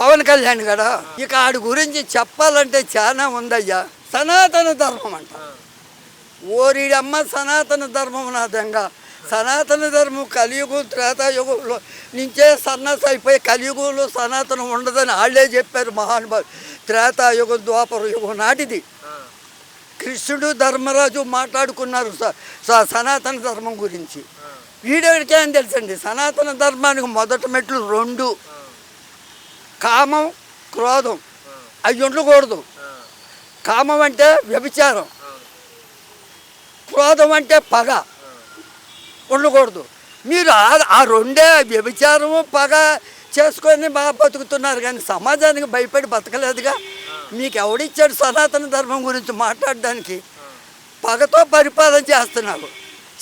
పవన్ కళ్యాణ్ గడ. ఇక ఆడి గురించి చెప్పాలంటే చాలా ఉందయ్యా. సనాతన ధర్మం అంట. ఓరిడమ్మ సనాతన ధర్మం నాదంగా. సనాతన ధర్మం కలియుగం త్రేతాయుగంలో నుంచే సన్నాసి అయిపోయి కలియుగంలో సనాతనం ఉండదని వాళ్ళే చెప్పారు మహానుభావులు. త్రేతాయుగం ద్వాపర యుగం నాటిది. కృష్ణుడు ధర్మరాజు మాట్లాడుకున్నారు సనాతన ధర్మం గురించి. వీడియోకి ఏం తెలుసండి? సనాతన ధర్మానికి మొదటి మెట్లు రెండు: కామం, క్రోధం. అవి ఉండకూడదు. కామం అంటే వ్యభిచారం, క్రోధం అంటే పగ ఉండకూడదు. మీరు ఆ రెండే, వ్యభిచారము పగ చేసుకొని బాగా బతుకుతున్నారు, కానీ సమాజానికి భయపడి బతకలేదుగా. మీకు ఎవడిచ్చాడు సనాతన ధర్మం గురించి మాట్లాడడానికి? పగతో పరిపాలన చేస్తున్నావు.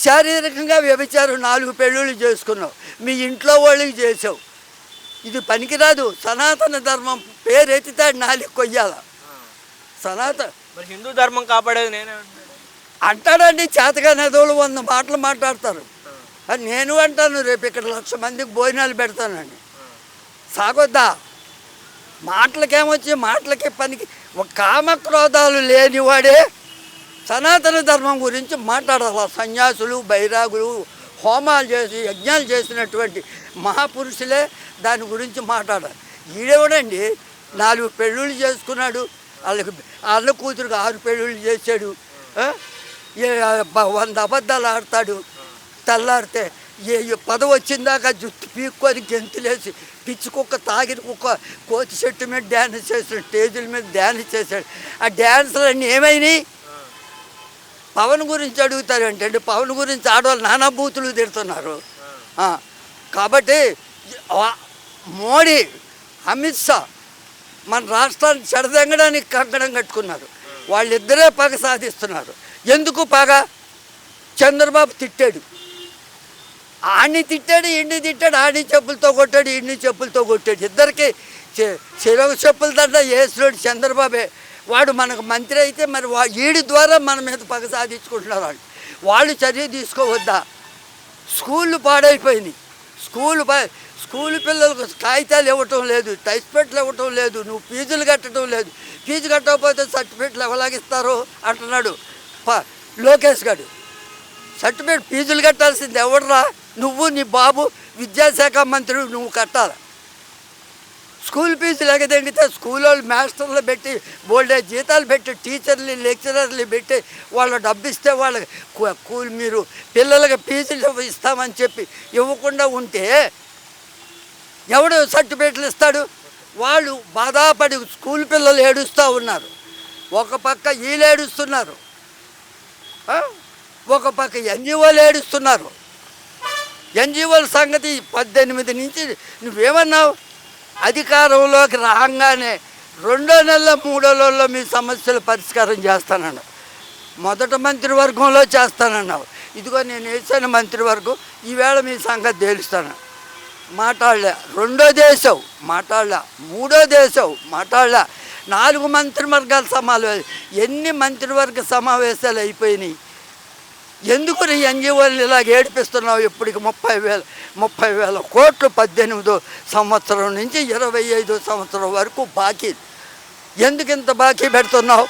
శారీరకంగా వ్యభిచారం 4 పెళ్ళిళ్ళు చేసుకున్నావు, మీ ఇంట్లో వాళ్ళకి చేసావు. ఇది పనికిరాదు. సనాతన ధర్మం పేరు ఎత్తితే నాలుగు కొయ్యాల. సనాతన హిందూ ధర్మం కాపాడేది నేనే అంటాడండి. చేతగానేదోళ్ళు 100 మాటలు మాట్లాడతారు. నేను అంటాను, రేపు ఇక్కడ 1,00,000 మందికి భోజనాలు పెడతానని. సాగొద్దా? మాటలకేమొచ్చి మాటలకి పనికి. కామక్రోధాలు లేనివాడే సనాతన ధర్మం గురించి మాట్లాడాలి. సన్యాసులు, బైరాగులు హోమాలు చేసి యజ్ఞాలు చేసినటువంటి మహాపురుషులే దాని గురించి మాట్లాడాలి. ఈడేవాడండి 4 పెళ్ళిళ్ళు చేసుకున్నాడు, వాళ్ళ కూతురుకి 6 పెళ్ళిళ్ళు చేశాడు, 100 అబద్ధాలు ఆడతాడు. తెల్లారితే పదవి వచ్చిందాక జుట్టు పీక్కొని గెంతులేసి పిచ్చి కుక్క తాగిన కుక్క కోతి చెట్టు మీద డ్యాన్స్ చేసాడు, స్టేజీల మీద డ్యాన్స్ చేశాడు. ఆ డ్యాన్సులన్నీ ఏమైనాయి? పవన్ గురించి అడుగుతారంటే పవన్ గురించి ఆడవాళ్ళు నానా బూతులు తిడుతున్నారు. కాబట్టి మోడీ, అమిత్ షా మన రాష్ట్రాన్ని చెడదెంగడానికి కంకణం కట్టుకున్నారు. వాళ్ళిద్దరే పగ సాధిస్తున్నారు. ఎందుకు పగ? చంద్రబాబు తిట్టాడు, ఆడిని తిట్టాడు, ఇండి తిట్టాడు. ఆడిని చెప్పులతో కొట్టాడు, ఇండి చెప్పులతో కొట్టాడు. ఇద్దరికి చెరొక చెప్పుల దండ వేసినాడు చంద్రబాబే. వాడు మనకు మంత్రి అయితే మరి వీడి ద్వారా మన మీద పగ సాధించుకుంటున్నారు. వాళ్ళు చర్య తీసుకోవద్దా? స్కూళ్ళు పాడైపోయినాయి. స్కూల్ పిల్లలకు కాగితాలు ఇవ్వటం లేదు, టైస్పెట్లు ఇవ్వటం లేదు, నువ్వు ఫీజులు కట్టడం లేదు. ఫీజు కట్టకపోతే సర్టిఫికెట్లు ఎవలాగిస్తారు అంటున్నాడు లోకేష్ గారు. సర్టిఫికెట్ ఫీజులు కట్టాల్సింది ఎవడరా? నువ్వు, నీ బాబు విద్యాశాఖ మంత్రి, నువ్వు కట్టాలి. స్కూల్ ఫీజులు ఎగదెంగితే స్కూల్ వాళ్ళు మాస్టర్లు పెట్టి బోల్డే జీతాలు పెట్టి టీచర్లు లెక్చరర్లు పెట్టి వాళ్ళు డబ్బు ఇస్తే వాళ్ళకి మీరు పిల్లలకి ఫీజులు ఇస్తామని చెప్పి ఇవ్వకుండా ఉంటే ఎవడు సర్టిఫికెట్లు ఇస్తాడు? వాళ్ళు బాధపడి స్కూల్ పిల్లలు ఏడుస్తూ ఉన్నారు. ఒక పక్క వీళ్ళు ఏడుస్తున్నారు, ఒక పక్క ఎన్జిఓలు ఏడుస్తున్నారు. ఎన్జిఓల సంగతి 18 నుంచి నువ్వేమన్నావు? అధికారంలోకి రాగానే 2వ నెల 3వ నెలలో మీ సమస్యలు పరిష్కారం చేస్తానన్నావు. మొదట మంత్రివర్గంలో చేస్తానన్నావు. ఇదిగో నేను వేసాను మంత్రివర్గం, ఈవేళ మీ సంగతి తేలుస్తాను. మాట్లాడలే. 2వ దేశం మాట్లాడలే, 3వ దేశం మాట్లాడలే. 4 మంత్రివర్గాల సమావేశాలు. ఎన్ని మంత్రివర్గ సమావేశాలు అయిపోయినాయి? ఎందుకు నీ ఎన్జిఓలు ఇలాగ ఏడిపిస్తున్నావు? ఇప్పటికి 30,000 కోట్లు 18వ సంవత్సరం నుంచి 25వ సంవత్సరం వరకు బాకీ. ఎందుకు ఇంత బాకీ పెడుతున్నావు?